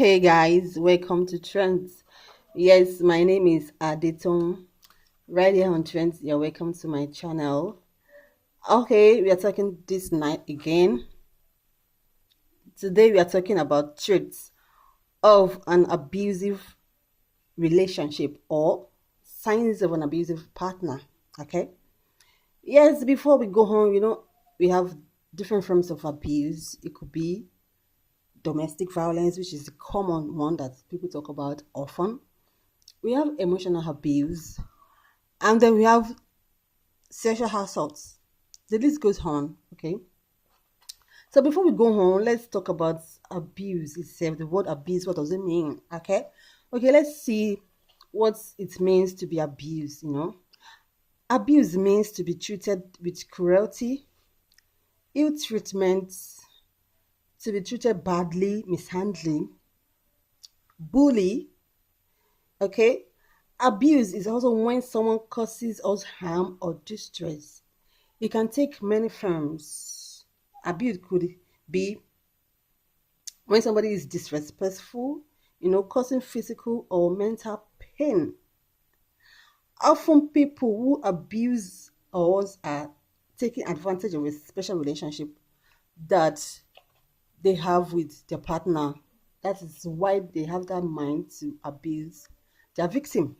Hey guys, welcome to Trends. Yes, my name is Aditon. Right here on Trends, you're welcome to my channel. Okay, we are talking this night again. Today we are talking about traits of an abusive relationship or signs of an abusive partner. Okay. Yes, before we go home, we have different forms of abuse. It could be domestic violence, which is the common one that people talk about often. We have emotional abuse, and then we have sexual assaults. The list goes on. Okay. So before we go on, let's talk about abuse itself. The word abuse, what does it mean? Okay. Okay, let's see what it means to be abused. Abuse means to be treated with cruelty, ill treatment, to be treated badly, mishandling, bully. Okay. Abuse is also when someone causes us harm or distress. It can take many forms. Abuse could be when somebody is disrespectful, causing physical or mental pain. Often people who abuse us are taking advantage of a special relationship that they have with their partner. That is why they have that mind to abuse their victim.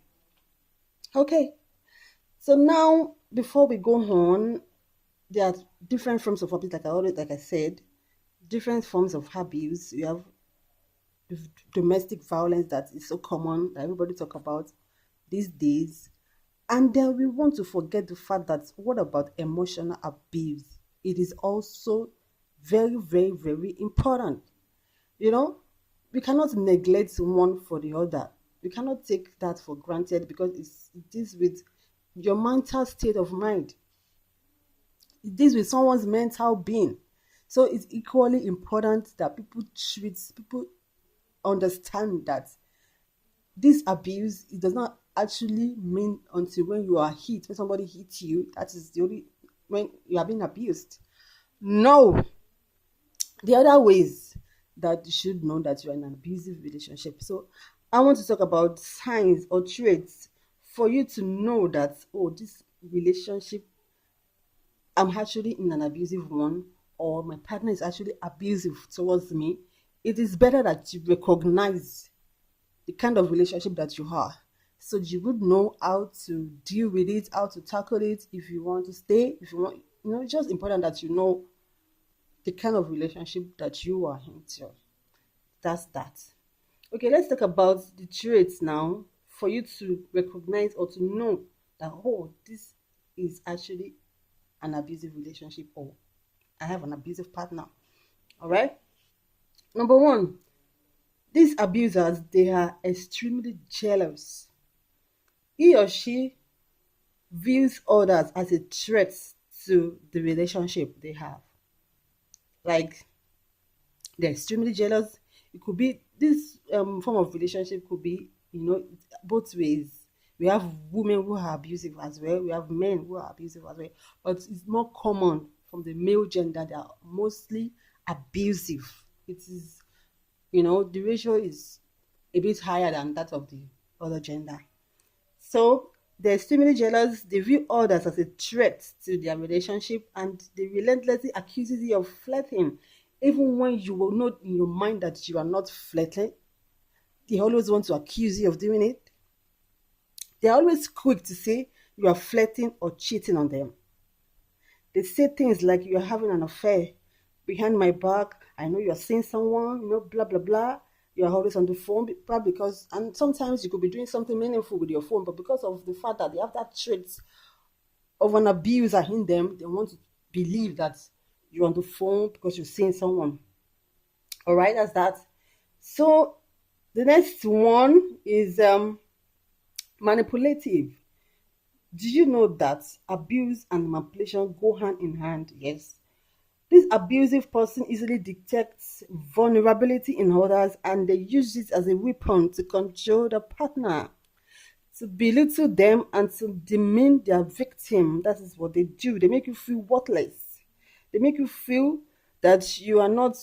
Okay, so now before we go on, there are different forms of abuse, like I said, different forms of abuse. You have domestic violence that is so common that everybody talk about these days. And then we want to forget the fact that what about emotional abuse? It is also very, very, very important. You know, we cannot neglect one for the other. We cannot take that for granted because it is with your mental state of mind. It is with someone's mental being. So it's equally important that people understand that this abuse, it does not actually mean until when you are hit, when somebody hits you, that is the only when you are being abused. No, the other ways that you should know that you're in an abusive relationship. So I want to talk about signs or traits for you to know that, oh, this relationship, I'm actually in an abusive one, or my partner is actually abusive towards me. It is better that you recognize the kind of relationship that you are, so you would know how to deal with it, how to tackle it. If you want to stay, if you want, it's just important that you know the kind of relationship that you are into. That's that. Okay, let's talk about the traits now for you to recognize or to know that, oh, this is actually an abusive relationship, or I have an abusive partner. All right. Number one, these abusers, they are extremely jealous. He or she views others as a threat to the relationship they have. Like, they're extremely jealous. It could be this form of relationship could be, both ways. We have women who are abusive as well. We have men who are abusive as well. But it's more common from the male gender. They are mostly abusive. It is, the ratio is a bit higher than that of the other gender. So they're extremely jealous. They view others as a threat to their relationship, and they relentlessly accuse you of flirting. Even when you will know in your mind that you are not flirting, they always want to accuse you of doing it. They're always quick to say you are flirting or cheating on them. They say things like you're having an affair behind my back. I know you're seeing someone, blah, blah, blah. You're always on the phone, probably because, and sometimes you could be doing something meaningful with your phone, but because of the fact that they have that trait of an abuser in them, they want to believe that you're on the phone because you're seeing someone. All right, that's that. So the next one is manipulative. Do you know that abuse and manipulation go hand in hand? Yes. This abusive person easily detects vulnerability in others, and they use it as a weapon to control the partner, to belittle them, and to demean their victim. That is what they do. They make you feel worthless. They make you feel that you are not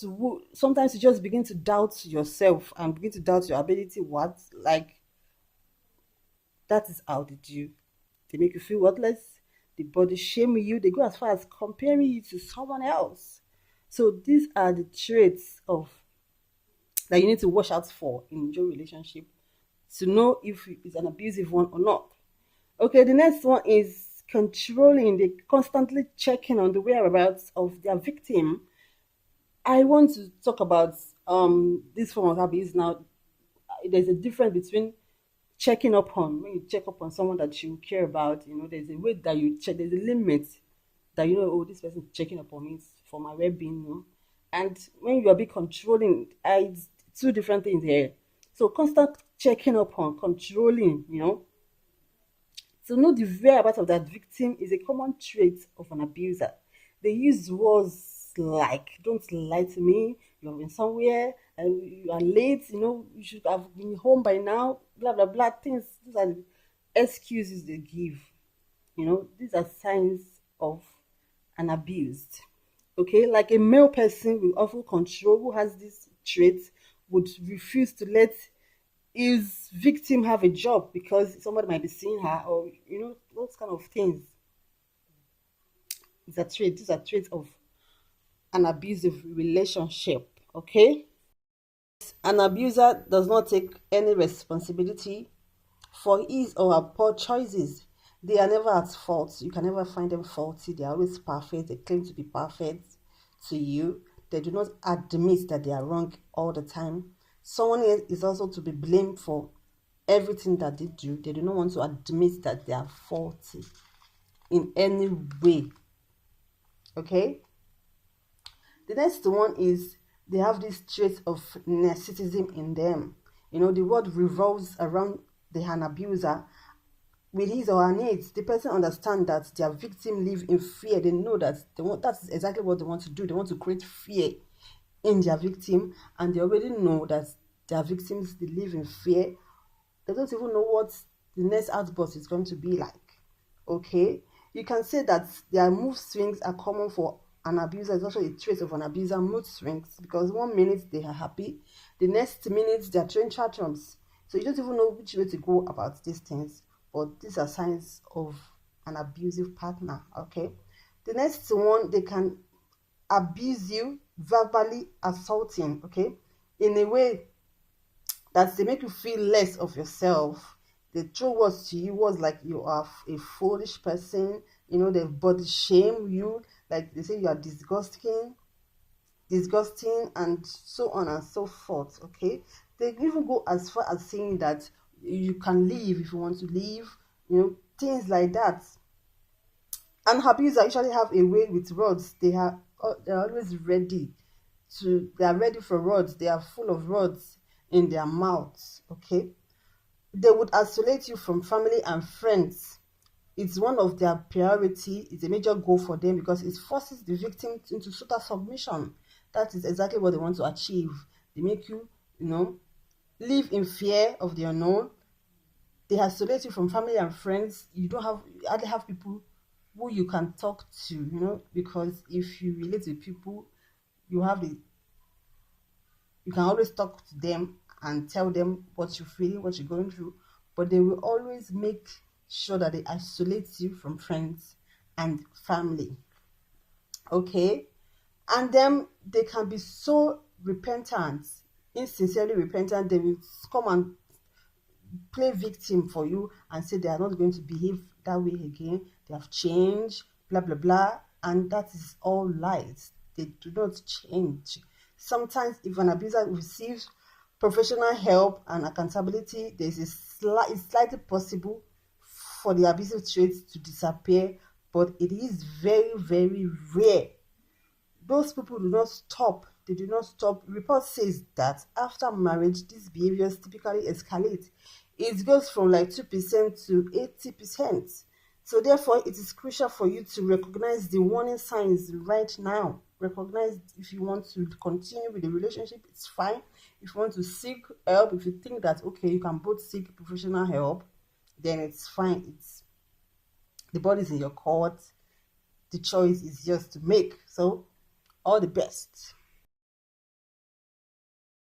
sometimes you just begin to doubt yourself and begin to doubt your ability. What, like, that is how they do. They make you feel worthless, they body shame you, they go as far as comparing you to someone else. So these are the traits of that you need to watch out for in your relationship to know if it's an abusive one or not. Okay, the next one is controlling. They constantly checking on the whereabouts of their victim. I want to talk about this form of abuse now. There's a difference between checking up on, when you check up on someone that you care about, there's a way that you check, there's a limit that oh, this person is checking up on me for my well-being, and when you are being controlling, it's two different things here. So constant checking up on, controlling, to know the whereabouts of that victim is a common trait of an abuser. They use words like, don't lie to me, you have been somewhere, you are late, you should have been home by now, blah, blah, blah, things. These are the excuses they give. These are signs of an abused. Okay, like a male person with awful control who has this trait would refuse to let his victim have a job because somebody might be seeing her, or those kind of things. These are traits of an abusive relationship. Okay, an abuser does not take any responsibility for his or her poor choices. They are never at fault. You can never find them faulty. They are always perfect. They claim to be perfect to you. They do not admit that they are wrong all the time. Someone else is also to be blamed for everything that they do. They do not want to admit that they are faulty in any way. Okay? The next one is they have this trait of narcissism in them. The word revolves around an abuser with his or her needs. The person understands that their victim live in fear. They know that that's exactly what they want to do. They want to create fear in their victim, and they already know that their victims, they live in fear. They don't even know what the next outburst is going to be like. Okay, you can say that their mood swings are common for an abuser. It's also a trait of an abuser, mood swings, because 1 minute they are happy, the next minute they are throwing tantrums. So you don't even know which way to go about these things. But these are signs of an abusive partner. Okay, the next one, they can abuse you, verbally assaulting. Okay, in a way that they make you feel less of yourself. They throw words to you, words like you are a foolish person, they body shame you, like they say you are disgusting, and so on and so forth. Okay, they even go as far as saying that you can leave if you want to leave, things like that. And abusers usually have a way with rods. They're always ready they are ready for rods. They are full of rods in their mouths. Okay, they would isolate you from family and friends. It's one of their priority. It's a major goal for them because it forces the victim into total submission. That is exactly what they want to achieve. They make you, live in fear of the unknown. They isolate you from family and friends. You hardly have people who you can talk to, because if you relate with people, you have the you can always talk to them and tell them what you're feeling, what you're going through, but they will always make sure that they isolate you from friends and family. Okay, and then they can be so repentant, insincerely repentant. They will come and play victim for you and say they are not going to behave that way again. They have changed, blah blah blah, and that is all lies. They do not change. Sometimes, if an abuser receives professional help and accountability, there is it's slightly possible for the abusive traits to disappear, but it is very, very rare. Those people do not stop. They do not stop. Report says that after marriage, these behaviors typically escalate. It goes from like 2% to 80%. So therefore, it is crucial for you to recognize the warning signs right now. Recognize if you want to continue with the relationship, it's fine. If you want to seek help, if you think that, okay, you can both seek professional help, then it's fine. The ball is in your court. The choice is yours to make. So All the best.